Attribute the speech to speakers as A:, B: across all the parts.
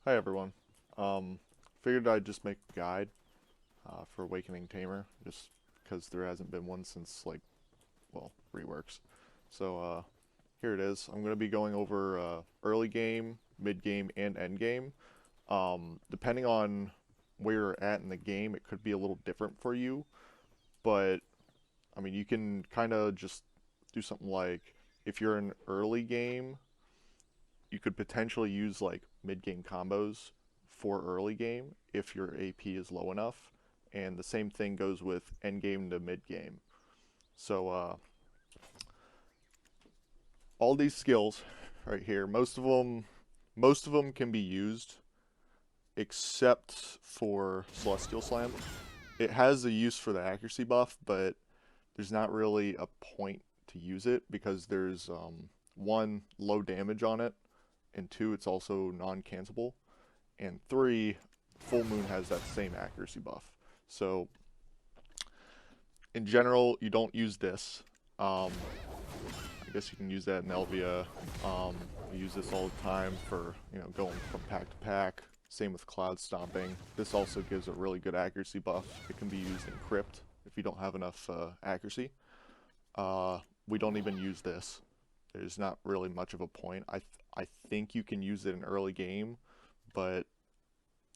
A: Hi everyone. Figured I'd just make a guide for Awakening Tamer, just because there hasn't been one since reworks. So here it is. I'm gonna be going over early game, mid game, and end game. Depending on where you're at in the game, it could be a little different for you. But I mean, you can kind of just do something like if you're in early game, you could potentially use like mid game combos for early game if your AP is low enough. And the same thing goes with end game to mid game. So all these skills right here, most of them can be used except for Celestial Slam. It has a use for the accuracy buff, but there's not really a point to use it because there's one, low damage on it, and two, it's also non-cancelable, and three, full moon has that same accuracy buff. So in general, you don't use this. I guess you can use that in Elvia. You use this all the time for going from pack to pack. Same with cloud stomping. This also gives a really good accuracy buff. It can be used in crypt if you don't have enough accuracy. We don't even use this. There's not really much of a point. I think you can use it in early game, but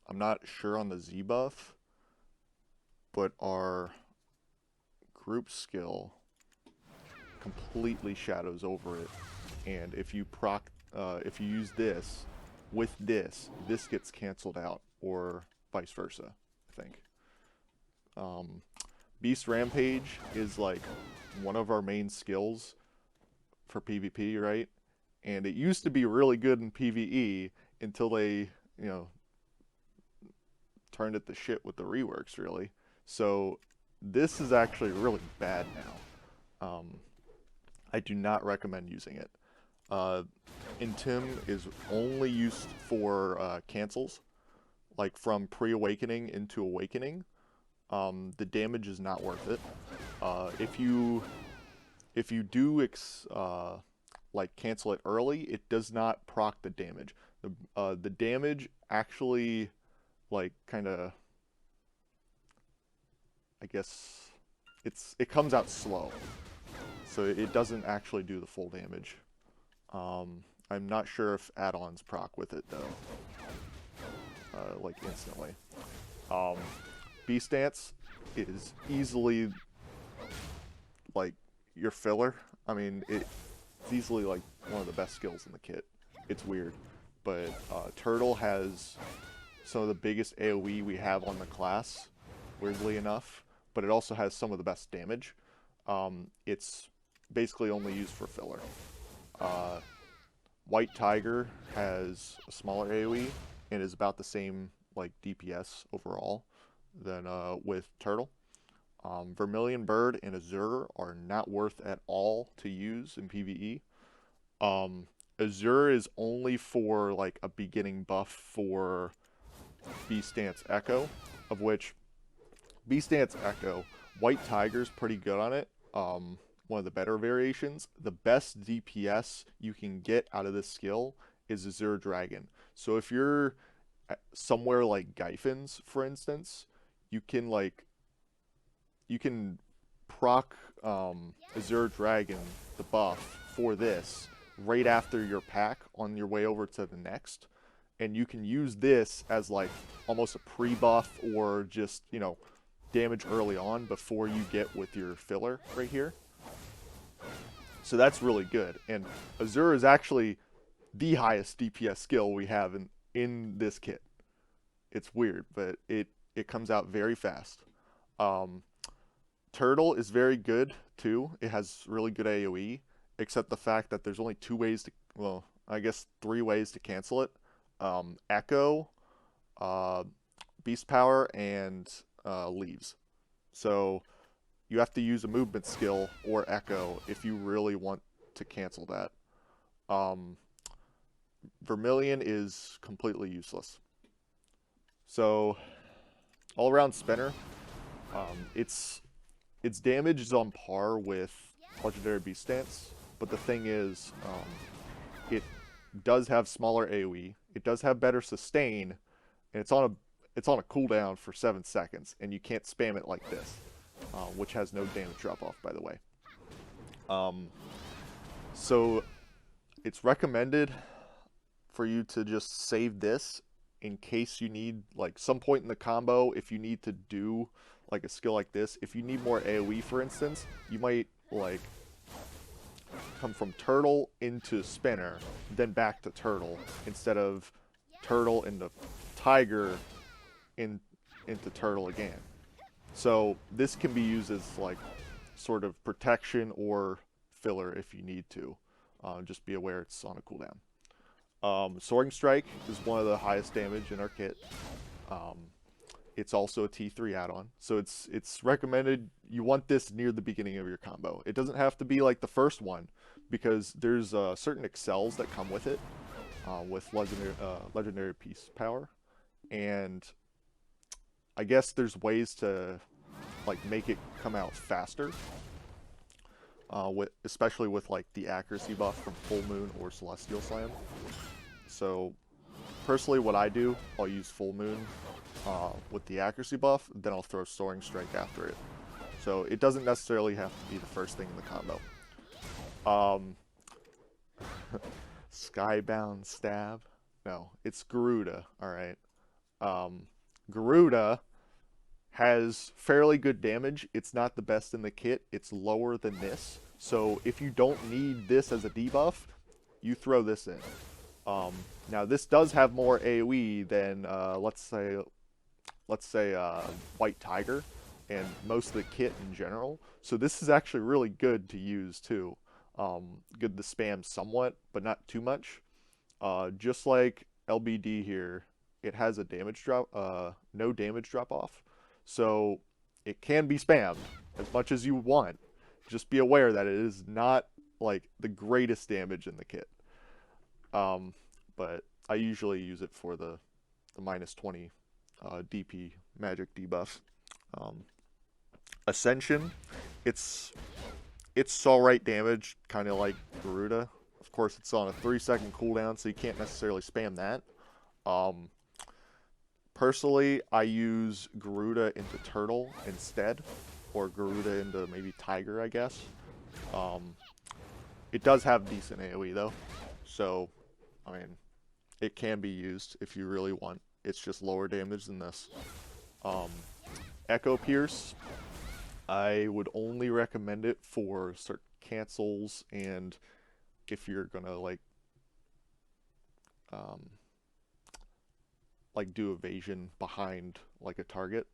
A: I'm not sure on the Z buff. But our group skill completely shadows over it, and if you use this with this gets canceled out, or vice versa. I think. Beast Rampage is like one of our main skills for PvP, right? And it used to be really good in PvE until they, turned it to shit with the reworks, really. So this is actually really bad now. I do not recommend using it. Intim is only used for cancels, like from pre-awakening into awakening. The damage is not worth it. If you do like cancel it early, it does not proc the damage. The damage actually like kind of, I guess it comes out slow, so it doesn't actually do the full damage. I'm not sure if add-ons proc with it though, like instantly. Um, Beast Dance is easily like your filler. I mean, it's easily like one of the best skills in the kit. It's weird, but Turtle has some of the biggest AoE we have on the class, weirdly enough, but it also has some of the best damage. It's basically only used for filler. White Tiger has a smaller AoE and is about the same like DPS overall than with Turtle. Vermilion Bird and Azure are not worth at all to use in PvE. Azure is only for like a beginning buff for Beast Dance Echo, of which Beast Dance Echo, White Tiger's pretty good on it. One of the better variations. The best DPS you can get out of this skill is Azure Dragon. So if you're somewhere like Gyfins, for instance, you can proc Azure Dragon, the buff, for this right after your pack on your way over to the next. And you can use this as like almost a pre-buff or just, damage early on before you get with your filler right here. So that's really good. And Azure is actually the highest DPS skill we have in this kit. It's weird, but it comes out very fast. Turtle is very good too. It has really good AoE, except the fact that there's only two ways to, well, I guess three ways to cancel it. Echo, Beast Power, and Leaves. So you have to use a movement skill or Echo if you really want to cancel that. Vermilion is completely useless. So all around spinner, its damage is on par with Legendary Beast Stance, but the thing is, it does have smaller AoE, It does have better sustain, and it's on a cooldown for 7 seconds, and you can't spam it like this, which has no damage drop off, by the way. So it's recommended for you to just save this in case you need, like, some point in the combo, if you need to do like a skill like this. If you need more AoE, for instance, you might like come from turtle into spinner, then back to turtle, instead of turtle into tiger into turtle again. So this can be used as like sort of protection or filler if you need to. Just be aware it's on a cooldown. Soaring Strike is one of the highest damage in our kit. It's also a T3 add-on, so it's recommended you want this near the beginning of your combo. It doesn't have to be like the first one, because there's certain excels that come with it, with legendary piece power, and I guess there's ways to like make it come out faster, especially with like the accuracy buff from Full Moon or Celestial Slam. So personally, what I do, I'll use Full Moon with the accuracy buff, then I'll throw Soaring Strike after it. So it doesn't necessarily have to be the first thing in the combo. Skybound Stab? No, it's Garuda, alright. Garuda has fairly good damage. It's not the best in the kit. It's lower than this. So if you don't need this as a debuff, you throw this in. Now this does have more AoE than let's say White Tiger and most of the kit in general. So this is actually really good to use too. Good to spam somewhat, but not too much. Just like LBD here, it has a damage drop, no damage drop off. So it can be spammed as much as you want. Just be aware that it is not like the greatest damage in the kit. But I usually use it for the minus 20 DP magic debuff. Ascension, it's alright damage, kind of like Garuda. Of course, it's on a 3-second cooldown, so you can't necessarily spam that. Personally, I use Garuda into Turtle instead, or Garuda into maybe Tiger, I guess. It does have decent AoE though, so I mean, it can be used if you really want. It's just lower damage than this. Echo Pierce, I would only recommend it for certain cancels, and if you're gonna like do evasion behind like a target,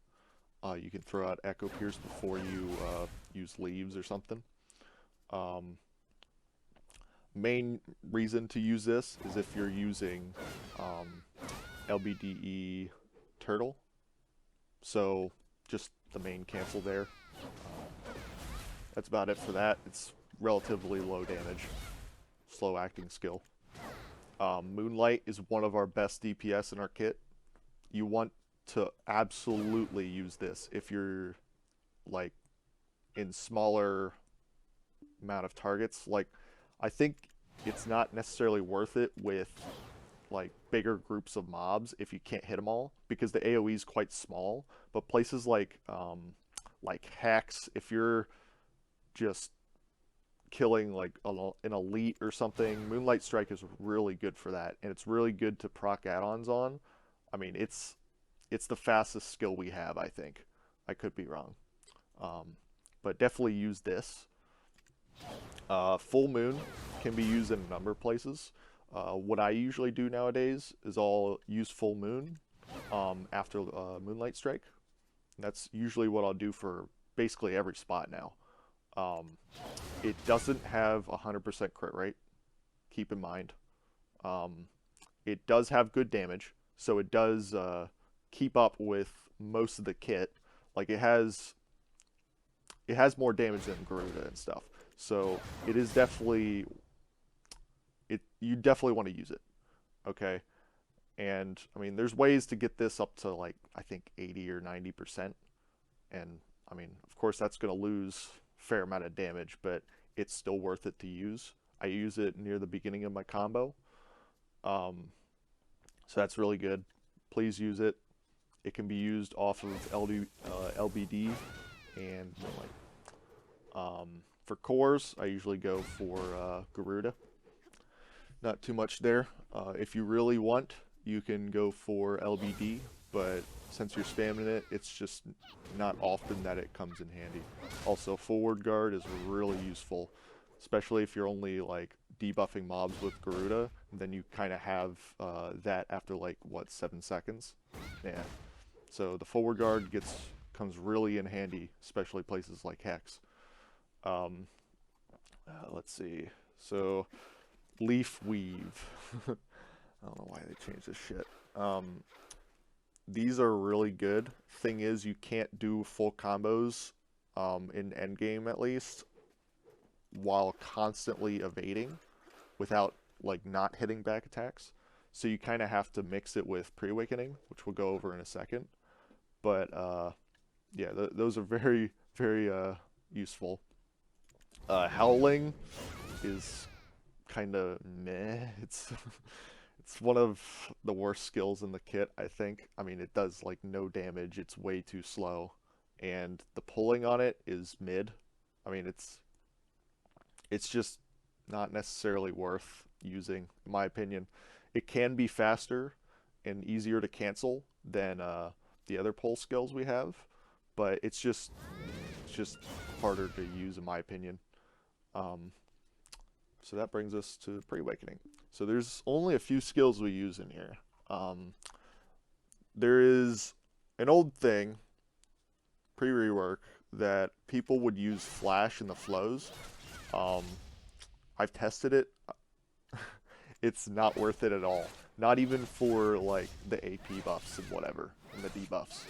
A: you can throw out Echo Pierce before you use leaves or something. Main reason to use this is if you're using LBDE Turtle. So just the main cancel there. That's about it for that. It's relatively low damage, slow acting skill. Moonlight is one of our best DPS in our kit. You want to absolutely use this if you're like in smaller amount of targets. Like, I think it's not necessarily worth it with like bigger groups of mobs if you can't hit them all, because the AoE is quite small. But places like Hex, if you're just killing like an elite or something, Moonlight Strike is really good for that, and it's really good to proc add-ons on. I mean, it's the fastest skill we have, I think. I could be wrong, but definitely use this. Full Moon can be used in a number of places. What I usually do nowadays is I'll use Full Moon after Moonlight Strike. That's usually what I'll do for basically every spot now. It doesn't have 100% crit rate, keep in mind. It does have good damage, so it does keep up with most of the kit. Like, it has more damage than Garuda and stuff. So it is definitely, you definitely want to use it, okay? And I mean, there's ways to get this up to like, I think 80 or 90%. And I mean, of course that's going to lose a fair amount of damage, but it's still worth it to use. I use it near the beginning of my combo. So that's really good. Please use it. It can be used off of LBD and for cores, I usually go for Garuda. Not too much there. If you really want, you can go for LBD, but since you're spamming it, it's just not often that it comes in handy. Also, forward guard is really useful, especially if you're only like debuffing mobs with Garuda, then you kind of have that after like what 7 seconds. Yeah. So the forward guard comes really in handy, especially places like Hex. Let's see. So leaf weave. I don't know why they changed this shit. These are really good. Thing is, you can't do full combos in endgame at least while constantly evading without like not hitting back attacks. So you kind of have to mix it with pre-awakening, which we'll go over in a second. But yeah, those are very, very useful. Howling is kind of meh. It's one of the worst skills in the kit, I think. I mean, it does like no damage. It's way too slow, and the pulling on it is mid. I mean, it's just not necessarily worth using, in my opinion. It can be faster and easier to cancel than the other pull skills we have, but it's just harder to use, in my opinion. So that brings us to pre-awakening. So there's only a few skills we use in here. There is an old thing, pre-rework, that people would use flash in the flows. I've tested it. It's not worth it at all. Not even for like the AP buffs and whatever, and the debuffs.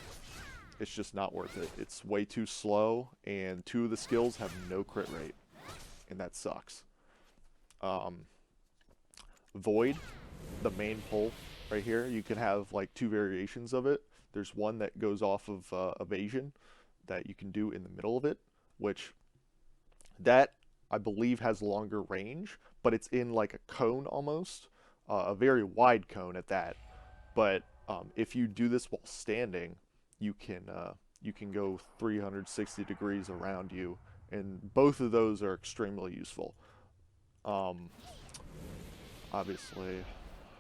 A: It's just not worth it. It's way too slow, and 2 of the skills have no crit rate, and that sucks. Void, the main pull right here, you can have like 2 variations of it. There's one that goes off of evasion that you can do in the middle of it, which that I believe has longer range, but it's in like a cone almost, a very wide cone at that. But if you do this while standing, you can go 360 degrees around you, and both of those are extremely useful. Um, Obviously,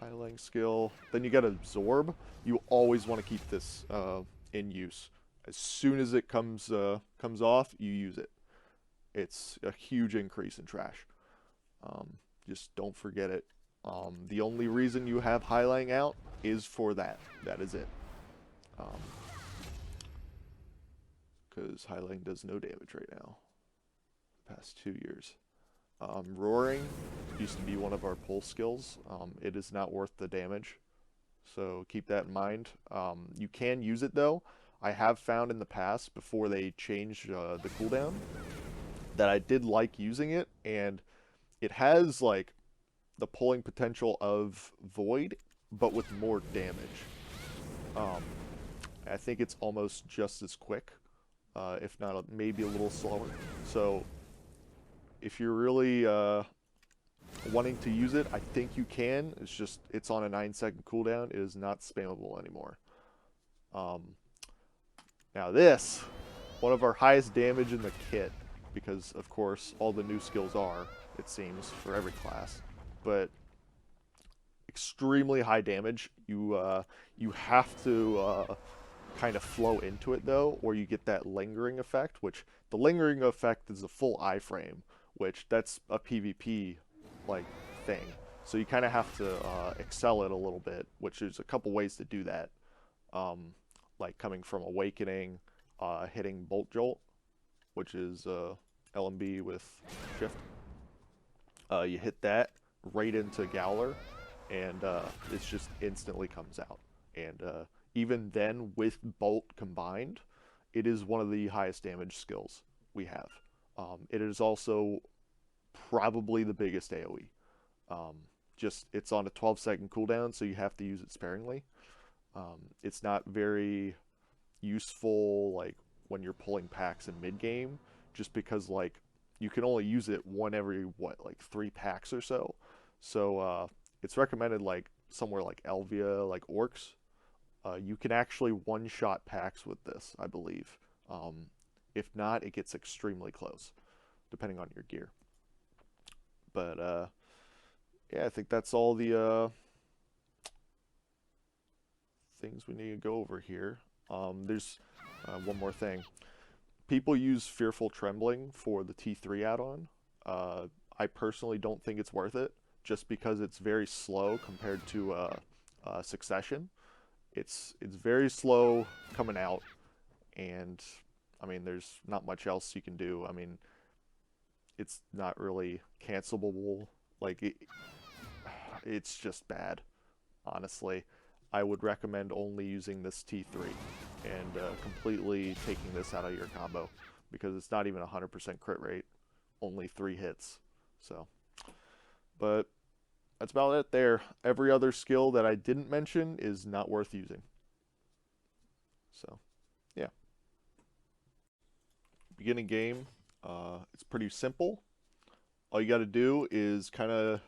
A: highlighting skill. Then you got absorb. You always want to keep this in use. As soon as it comes off, you use it. It's a huge increase in trash. Just don't forget it. The only reason you have highlighting out is for that. That is it. Because highlighting does no damage right now. The past 2 years. Roaring used to be one of our pull skills. It is not worth the damage, so keep that in mind. You can use it though. I have found in the past, before they changed the cooldown, that I did like using it, and it has like the pulling potential of Void, but with more damage. I think it's almost just as quick, if not maybe a little slower. So if you're really wanting to use it, I think you can. It's on a 9-second cooldown. It is not spammable anymore. Now this, one of our highest damage in the kit, because of course all the new skills are, it seems, for every class, but extremely high damage. You have to kind of flow into it though, or you get that lingering effect, which the lingering effect is a full iframe, which that's a PvP like thing. So you kind of have to excel it a little bit, which there's a couple ways to do that. Like coming from Awakening, hitting Bolt Jolt, which is LMB with Shift. You hit that right into Gowler, and it just instantly comes out. And even then, with Bolt combined, it is one of the highest damage skills we have. It is also probably the biggest AoE. It's on a 12-second cooldown, so you have to use it sparingly. It's not very useful like when you're pulling packs in mid-game, just because like you can only use it one every like 3 packs or so. So it's recommended like somewhere like Elvia, like orcs, you can actually one-shot packs with this, I believe. If not, it gets extremely close, depending on your gear. But yeah, I think that's all the things we need to go over here. There's one more thing. People use Fearful Trembling for the T3 add-on. I personally don't think it's worth it, just because it's very slow compared to Succession. It's very slow coming out, and I mean, there's not much else you can do. I mean, it's not really cancelable. Like it's just bad, honestly. I would recommend only using this T3 and completely taking this out of your combo, because it's not even 100% crit rate, only 3 hits. So, but that's about it there. Every other skill that I didn't mention is not worth using. So, yeah. Beginning game, it's pretty simple. All you got to do is kind of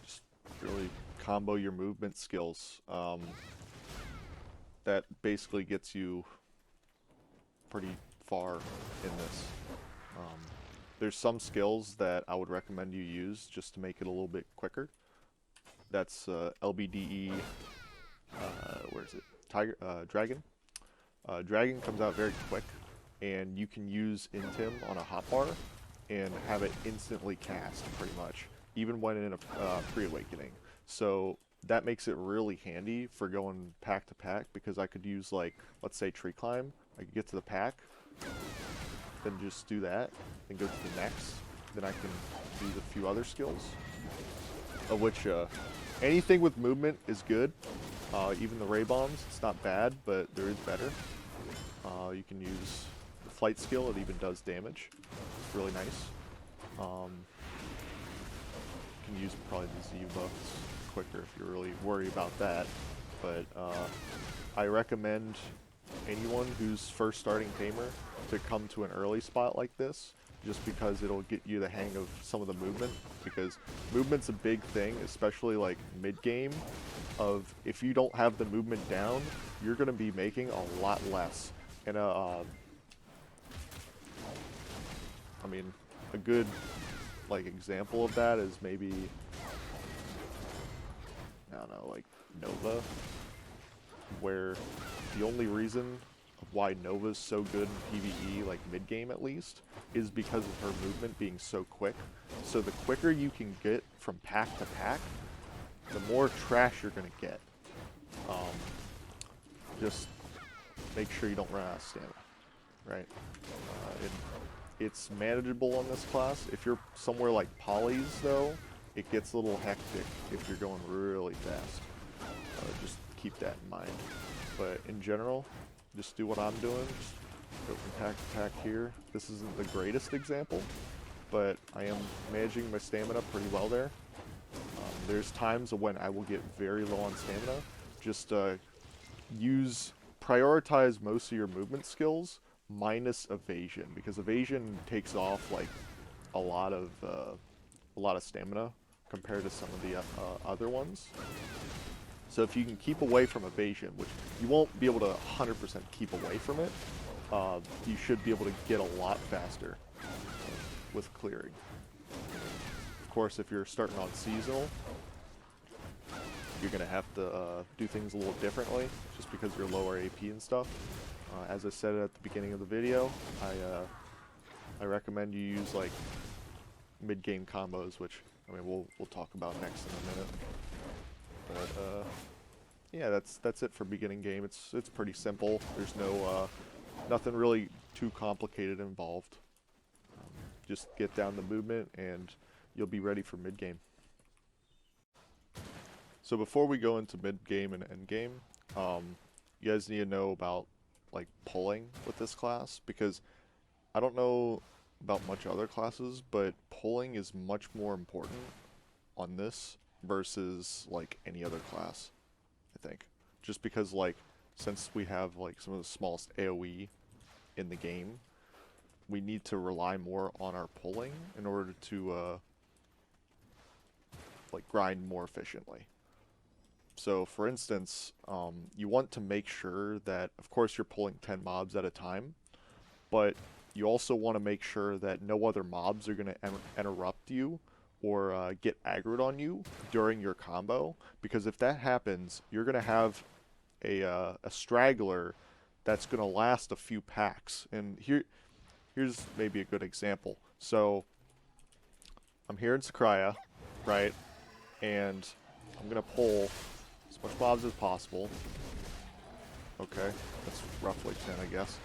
A: just really combo your movement skills. That basically gets you pretty far in this. There's some skills that I would recommend you use just to make it a little bit quicker. That's LBDE, where is it? Dragon. Dragon comes out very quick, and you can use Intim on a hotbar and have it instantly cast, pretty much, even when in a pre-awakening. So that makes it really handy for going pack to pack, because I could use, like, let's say tree climb. I could get to the pack, then just do that, then go to the next. Then I can do a few other skills, of which anything with movement is good. Even the ray bombs, it's not bad, but there is better. You can use the flight skill, it even does damage. It's really nice. You can use probably the Z buffs quicker if you're really worried about that. But I recommend anyone who's first starting Tamer to come to an early spot like this, just because it'll get you the hang of some of the movement, because movement's a big thing, especially like mid-game. Of if you don't have the movement down, you're going to be making a lot less. And I mean, a good like example of that is maybe, I don't know, like Nova, where the only reason of why Nova's so good in PvE, like mid-game at least, is because of her movement being so quick. So the quicker you can get from pack to pack, the more trash you're going to get. Just make sure you don't run out of stamina, right? It's manageable on this class. If you're somewhere like Polys, though, it gets a little hectic if you're going really fast. Just keep that in mind. But in general, just do what I'm doing. Just go from pack to pack here. This isn't the greatest example, but I am managing my stamina pretty well there. There's times when I will get very low on stamina. Just prioritize most of your movement skills minus evasion, because evasion takes off like a lot of stamina compared to some of the other ones. So if you can keep away from evasion, which you won't be able to 100% keep away from it, you should be able to get a lot faster with clearing. Of course, if you're starting on seasonal, you're going to have to do things a little differently, just because you're lower AP and stuff. As I said at the beginning of the video, I recommend you use like mid-game combos, which I mean we'll talk about next in a minute. But yeah, that's it for beginning game. It's pretty simple. There's nothing really too complicated involved. Just get down the movement and you'll be ready for mid-game. So before we go into mid-game and end-game, you guys need to know about like pulling with this class, because I don't know about much other classes, but pulling is much more important on this versus like any other class, I think. Just because like since we have like some of the smallest AoE in the game, we need to rely more on our pulling in order to like grind more efficiently. So for instance, you want to make sure that, of course, you're pulling 10 mobs at a time, but you also want to make sure that no other mobs are going to interrupt you or get aggroed on you during your combo, because if that happens, you're going to have a straggler that's going to last a few packs. And here's maybe a good example. So I'm here in Sakraya, right? And I'm going to pull as much mobs as possible. Okay, that's roughly 10, I guess.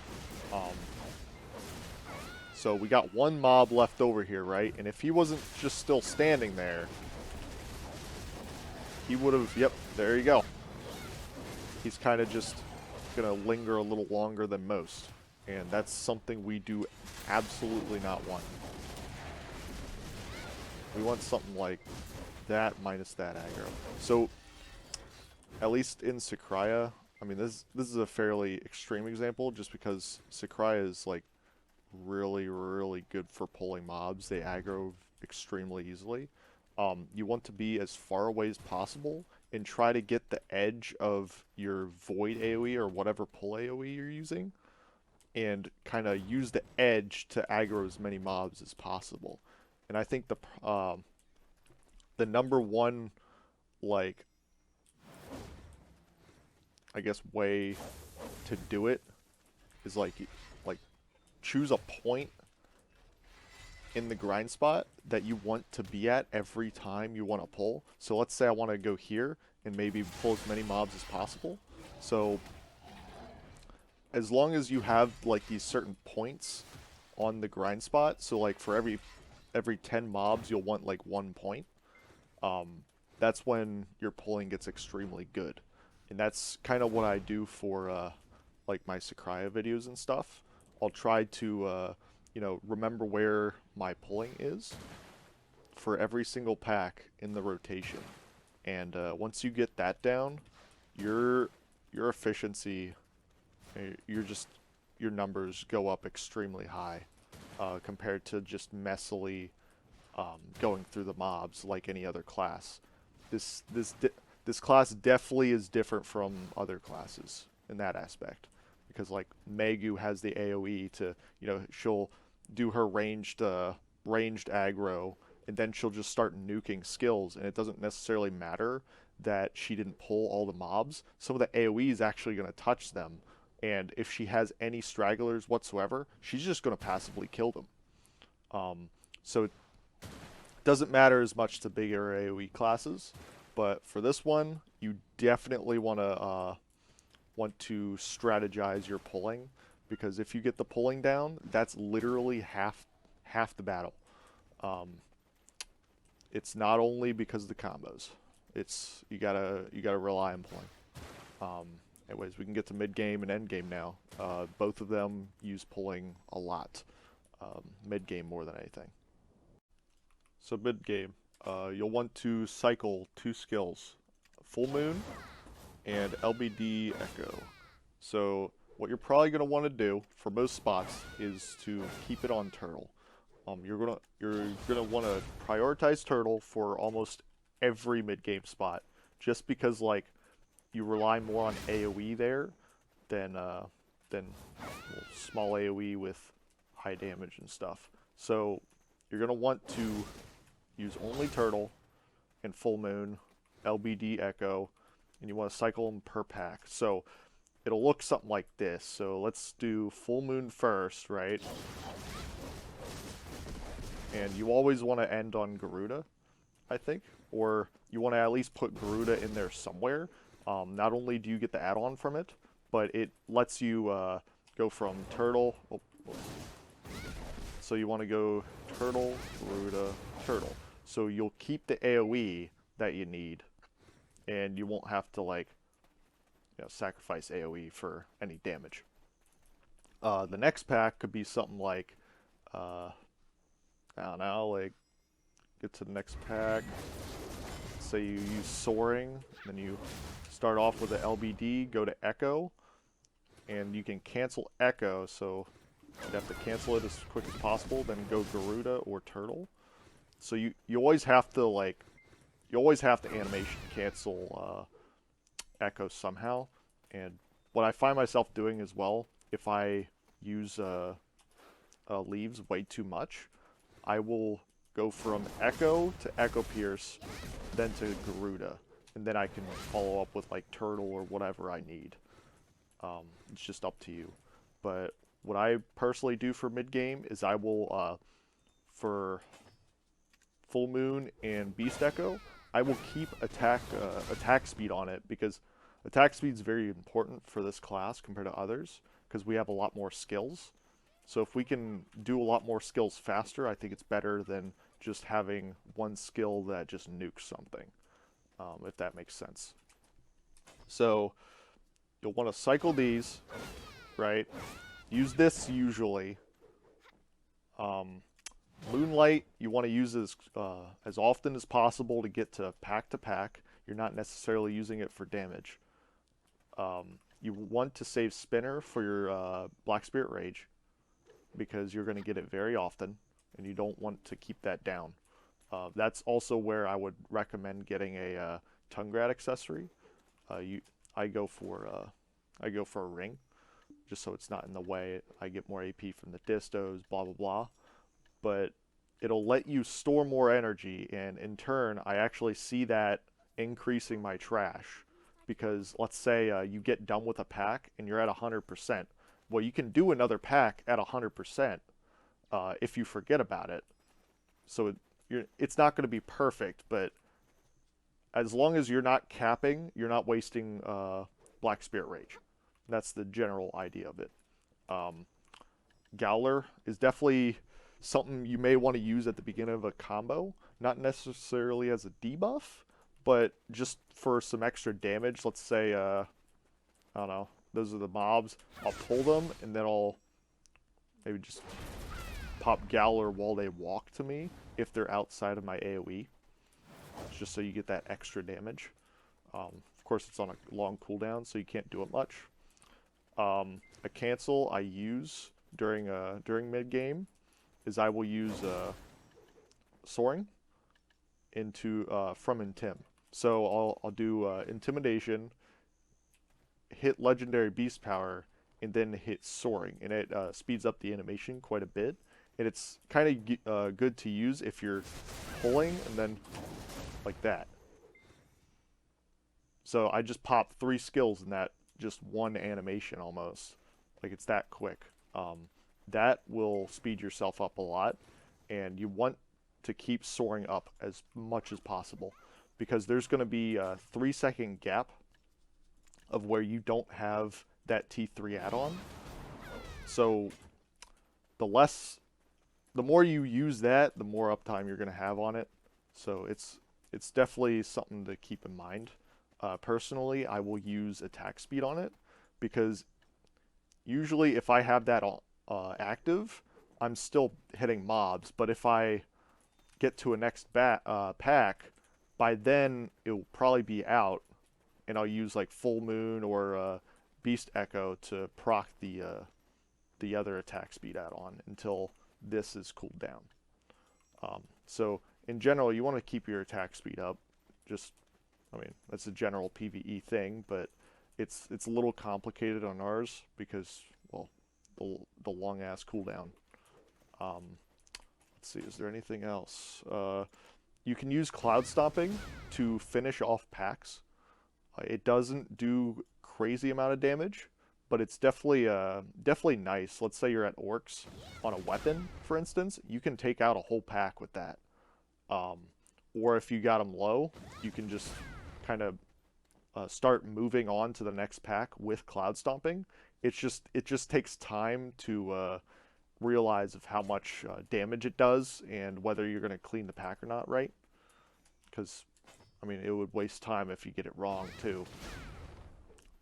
A: So we got one mob left over here, right? And if he wasn't just still standing there, he would have, yep, there you go. He's kind of just going to linger a little longer than most. And that's something we do absolutely not want. We want something like that minus that aggro. So, at least in Sakraya, I mean, this is a fairly extreme example just because Sakraya is, like, really, really good for pulling mobs. They aggro extremely easily. You want to be as far away as possible and try to get the edge of your Void AoE or whatever pull AoE you're using, and kind of use the edge to aggro as many mobs as possible. And I think the number one, like, I guess way to do it is like choose a point in the grind spot that you want to be at every time you want to pull. So let's say I want to go here and maybe pull as many mobs as possible. So as long as you have like these certain points on the grind spot, so like for every 10 mobs you'll want like 1 point, that's when your pulling gets extremely good. And that's kind of what I do for like my Sakraya videos and stuff. I'll try to remember where my pulling is for every single pack in the rotation. And once you get that down, your efficiency, your numbers go up extremely high compared to just messily going through the mobs like any other class. This class definitely is different from other classes in that aspect, because like Megu has the AoE to, she'll do her ranged aggro, and then she'll just start nuking skills, and it doesn't necessarily matter that she didn't pull all the mobs. Some of the AoE is actually going to touch them, and if she has any stragglers whatsoever, she's just going to passively kill them. So it doesn't matter as much to bigger AoE classes, but for this one, you definitely want to strategize your pulling, because if you get the pulling down, that's literally half the battle. It's not only because of the combos. It's you gotta rely on pulling. Anyways, we can get to mid game and end game now. Both of them use pulling a lot. Mid game more than anything. So mid game, you'll want to cycle 2 skills: Full Moon and LBD Echo. So what you're probably going to want to do for most spots is to keep it on Turtle. You're gonna want to prioritize Turtle for almost every mid game spot, just because like you rely more on AoE there than small AoE with high damage and stuff. So you're gonna want to use only Turtle and Full Moon, LBD Echo, and you want to cycle them per pack. So it'll look something like this. So let's do Full Moon first, right? And you always want to end on Garuda, I think. Or you want to at least put Garuda in there somewhere. Not only do you get the add-on from it, but it lets you go from Turtle. So you want to go Turtle, Garuda, Turtle. So you'll keep the AoE that you need, and you won't have to like sacrifice AoE for any damage. The next pack could be something like I don't know, like get to the next pack. Say you use Soaring, then you start off with the LBD, go to Echo, and you can cancel Echo, so you'd have to cancel it as quick as possible, then go Garuda or Turtle. So you always have to animation cancel echo somehow. And what I find myself doing as well, if I use leaves way too much, I will go from echo to echo pierce, then to Garuda, and then I can follow up with like turtle or whatever I need. It's just up to you. But what I personally do for mid game is I will for full moon and beast echo, I will keep attack speed on it, because attack speed is very important for this class compared to others, because we have a lot more skills. So if we can do a lot more skills faster, I think it's better than just having one skill that just nukes something, if that makes sense. So you'll want to cycle these, right? Use this usually. Moonlight, you want to use as often as possible to get to pack. You're not necessarily using it for damage. You want to save Spinner for your Black Spirit Rage, because you're going to get it very often, and you don't want to keep that down. That's also where I would recommend getting a Tongue Grad accessory. I go for a ring, just so it's not in the way. I get more AP from the distos, blah blah blah. But it'll let you store more energy, and in turn, I actually see that increasing my trash. Because let's say you get done with a pack and you're at 100%. Well, you can do another pack at 100% if you forget about it. So it's not going to be perfect, but as long as you're not capping, you're not wasting Black Spirit Rage. That's the general idea of it. Gowler is definitely something you may want to use at the beginning of a combo, not necessarily as a debuff, but just for some extra damage. Let's say, I don't know, those are the mobs. I'll pull them, and then I'll maybe just pop Gowler while they walk to me if they're outside of my AoE, just so you get that extra damage. Of course, it's on a long cooldown, so you can't do it much. A cancel I use during mid game is I will use soaring from Intim. So I'll do intimidation, hit legendary beast power, and then hit soaring, and it speeds up the animation quite a bit. And it's kind of good to use if you're pulling and then like that. So I just pop 3 skills in that just one animation almost. Like, it's that quick. That will speed yourself up a lot, and you want to keep soaring up as much as possible, because there's going to be a 3-second gap of where you don't have that T3 add-on. So the more you use that, the more uptime you're going to have on it. So it's definitely something to keep in mind. Personally, I will use attack speed on it, because usually if I have that active, I'm still hitting mobs. But if I get to a next pack, by then it will probably be out, and I'll use like Full Moon or Beast Echo to proc the other attack speed add-on until this is cooled down. So in general, you want to keep your attack speed up. I mean, that's a general PvE thing, but it's a little complicated on ours because, well, the long ass cooldown. Let's see, is there anything else? You can use Cloud Stomping to finish off packs. It doesn't do crazy amount of damage, but it's definitely nice. Let's say you're at orcs on a weapon, for instance, you can take out a whole pack with that. Or if you got them low, you can just kind of start moving on to the next pack with Cloud Stomping. It just takes time to realize of how much damage it does and whether you're going to clean the pack or not, right? Because, I mean, it would waste time if you get it wrong too.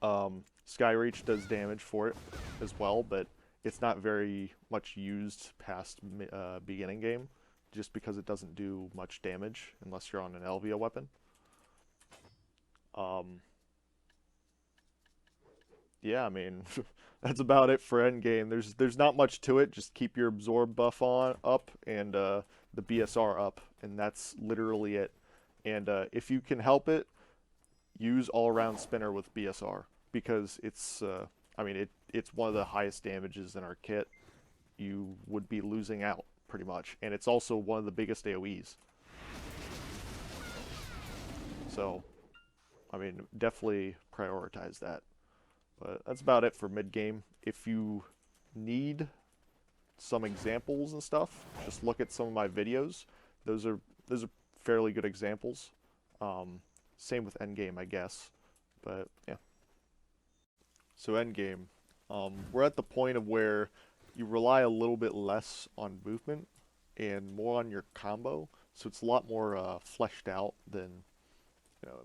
A: Skyreach does damage for it as well, but it's not very much used past beginning game, just because it doesn't do much damage unless you're on an Elvia weapon. Yeah, I mean, that's about it for endgame. There's not much to it. Just keep your absorb buff up and the BSR up, and that's literally it. And if you can help it, use all-around spinner with BSR because it's I mean it's one of the highest damages in our kit. You would be losing out pretty much, and it's also one of the biggest AoEs. So, I mean, definitely prioritize that. But that's about it for mid-game. If you need some examples and stuff, just look at some of my videos. Those are fairly good examples. Same with Endgame, I guess. But yeah. So Endgame, we're at the point of where you rely a little bit less on movement and more on your combo. So it's a lot more fleshed out than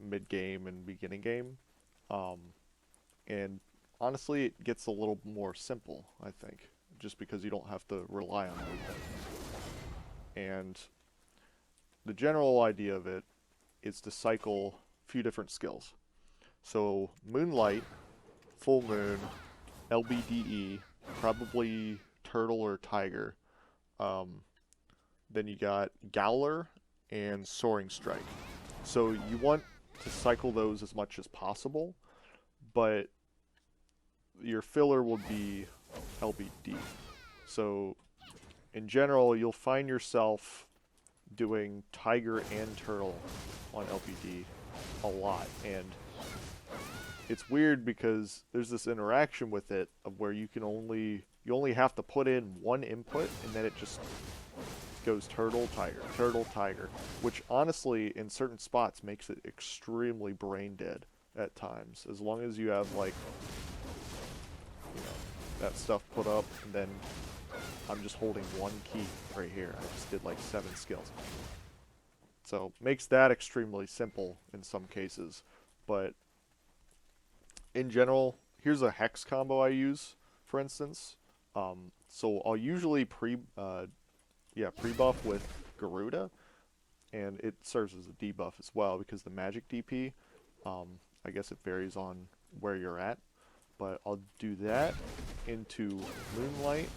A: mid-game and beginning game. And honestly, it gets a little more simple, I think, just because you don't have to rely on movement. And the general idea of it is to cycle a few different skills. So Moonlight, Full Moon, LBDE, probably Turtle or Tiger. Then you got Gowler and Soaring Strike. So you want to cycle those as much as possible, but your filler will be LBD. So in general, you'll find yourself doing Tiger and Turtle on LBD a lot, and it's weird because there's this interaction with it of where you only have to put in one input and then it just goes Turtle, Tiger, which honestly in certain spots makes it extremely brain dead at times. As long as you have like that stuff put up, and then I'm just holding one key right here. I just did like 7 skills. So makes that extremely simple in some cases, but in general, here's a hex combo I use, for instance. So I'll usually pre-buff with Garuda, and it serves as a debuff as well because the magic DP, I guess it varies on where you're at, but I'll do that into Moonlight,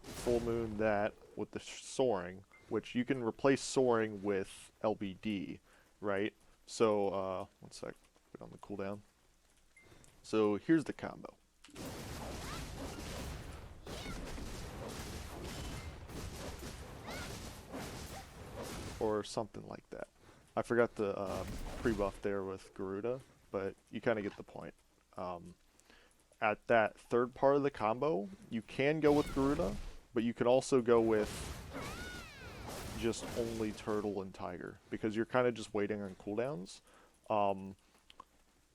A: Full Moon that with the Soaring, which you can replace Soaring with LBD, right? So, one sec, put on the cooldown. So here's the combo. Or something like that. I forgot the pre-buff there with Garuda, but you kind of get the point. At that third part of the combo, you can go with Garuda, but you could also go with just only Turtle and Tiger, because you're kind of just waiting on cooldowns.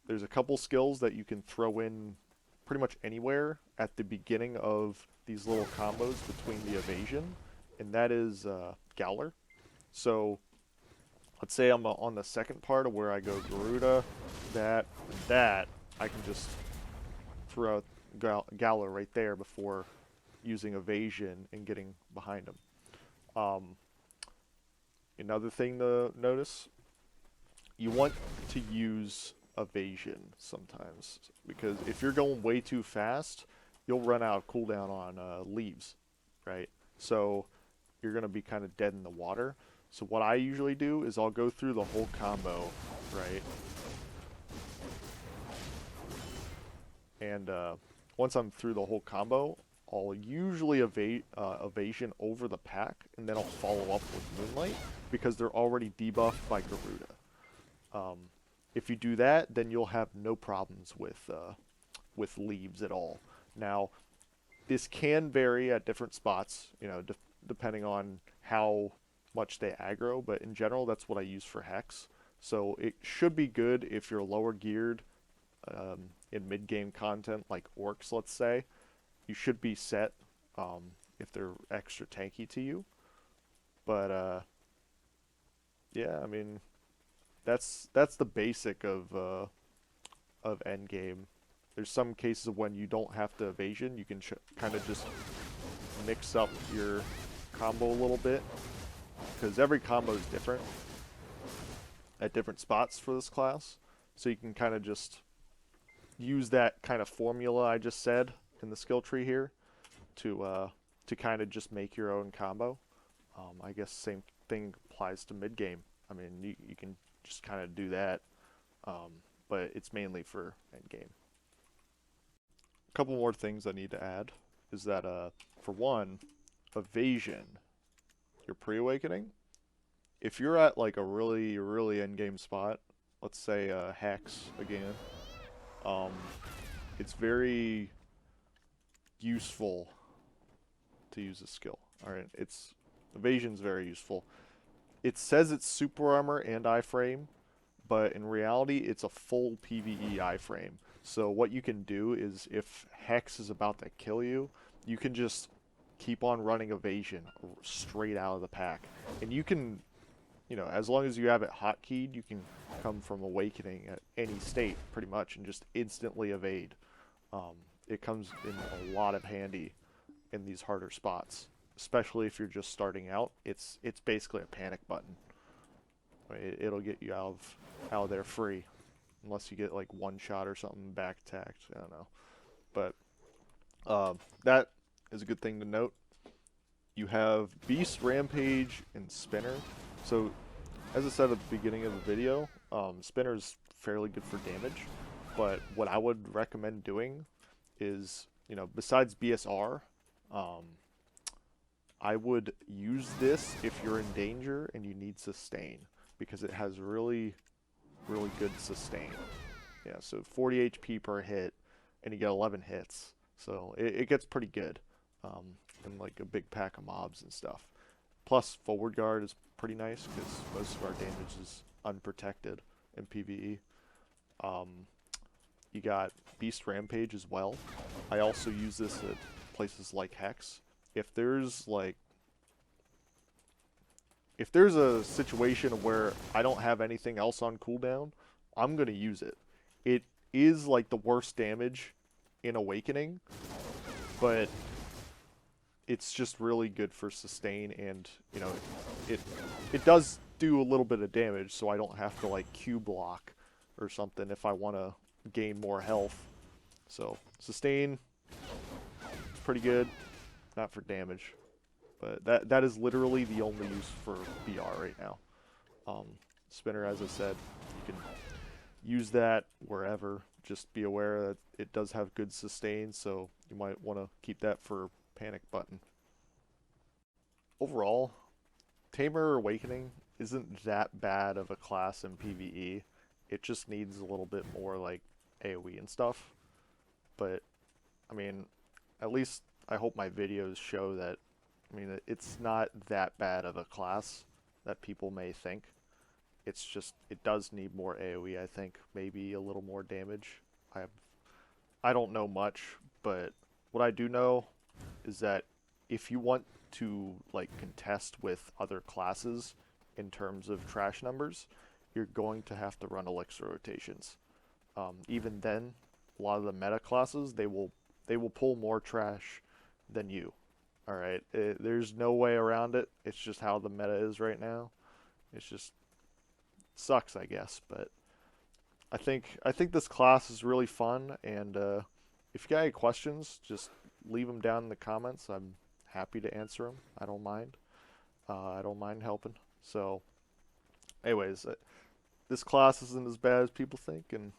A: There's a couple skills that you can throw in pretty much anywhere at the beginning of these little combos between the evasion, and that is Gowler. So let's say I'm on the second part of where I go Garuda, that, I can just throw out Gowler right there before using evasion and getting behind him. Another thing to notice, you want to use evasion sometimes, because if you're going way too fast, you'll run out of cooldown on leaves, right? So you're going to be kind of dead in the water. So what I usually do is I'll go through the whole combo, right? And once I'm through the whole combo, I'll usually evasion over the pack, and then I'll follow up with Moonlight, because they're already debuffed by Garuda. If you do that, then you'll have no problems with leaves at all. Now, this can vary at different spots, depending on how much they aggro, but in general, that's what I use for Hex. So it should be good if you're lower geared in mid-game content, like Orcs, let's say. You should be set if they're extra tanky to you. But yeah, I mean, that's the basic of Endgame. There's some cases of when you don't have to evasion, you can kind of just mix up your combo a little bit, because every combo is different at different spots for this class. So you can kind of just use that kind of formula I just said in the skill tree here to kind of just make your own combo. I guess same thing applies to mid game. I mean, you can just kind of do that. but it's mainly for endgame. A couple more things I need to add is that, for one, evasion, your pre-awakening. If you're at like a really, really endgame spot, let's say Hex again, um, it's very useful to use a skill. All right, evasion's very useful. It says it's super armor and iframe, but in reality, it's a full PvE iframe. So what you can do is, if Hex is about to kill you, you can just keep on running evasion straight out of the pack, and you can, as long as you have it hotkeyed, you can come from awakening at any state pretty much and just instantly evade. It comes in a lot of handy in these harder spots, especially if you're just starting out. It's basically a panic button. It'll get you out of there free, unless you get like one shot or something back attacked. I don't know, but that is a good thing to note. You have Beast, Rampage, and Spinner. So, as I said at the beginning of the video, Spinner's fairly good for damage, but what I would recommend doing is, besides BSR, I would use this if you're in danger and you need sustain, because it has really, really good sustain. Yeah, so 40 HP per hit, and you get 11 hits, so it gets pretty good in like a big pack of mobs and stuff. Plus, forward guard is pretty nice because most of our damage is unprotected in PvE. You got Beast Rampage as well. I also use this at places like Hex. If there's a situation where I don't have anything else on cooldown, I'm gonna use it. It is like the worst damage in Awakening, but it's just really good for sustain, and it does do a little bit of damage, so I don't have to like Q block or something if I want to gain more health. So sustain, it's pretty good, not for damage, but that is literally the only use for BR right now. Spinner, as I said, you can use that wherever. Just be aware that it does have good sustain, so you might want to keep that for panic button. Overall, Tamer Awakening isn't that bad of a class in PvE. It just needs a little bit more like AoE and stuff. But I mean, at least I hope my videos show that, it's not that bad of a class that people may think. It's just, it does need more AoE, I think. Maybe a little more damage. I don't know much, but what I do know is that if you want to like contest with other classes in terms of trash numbers, you're going to have to run elixir rotations. Even then, a lot of the meta classes, they will pull more trash than you. All right, there's no way around it. It's just how the meta is right now. It's just sucks, I guess. But I think this class is really fun, and if you got any questions, just leave them down in the comments. I'm happy to answer them. I don't mind. I don't mind helping. So, anyways, this class isn't as bad as people think, and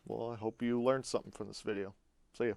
A: well, I hope you learned something from this video. See ya.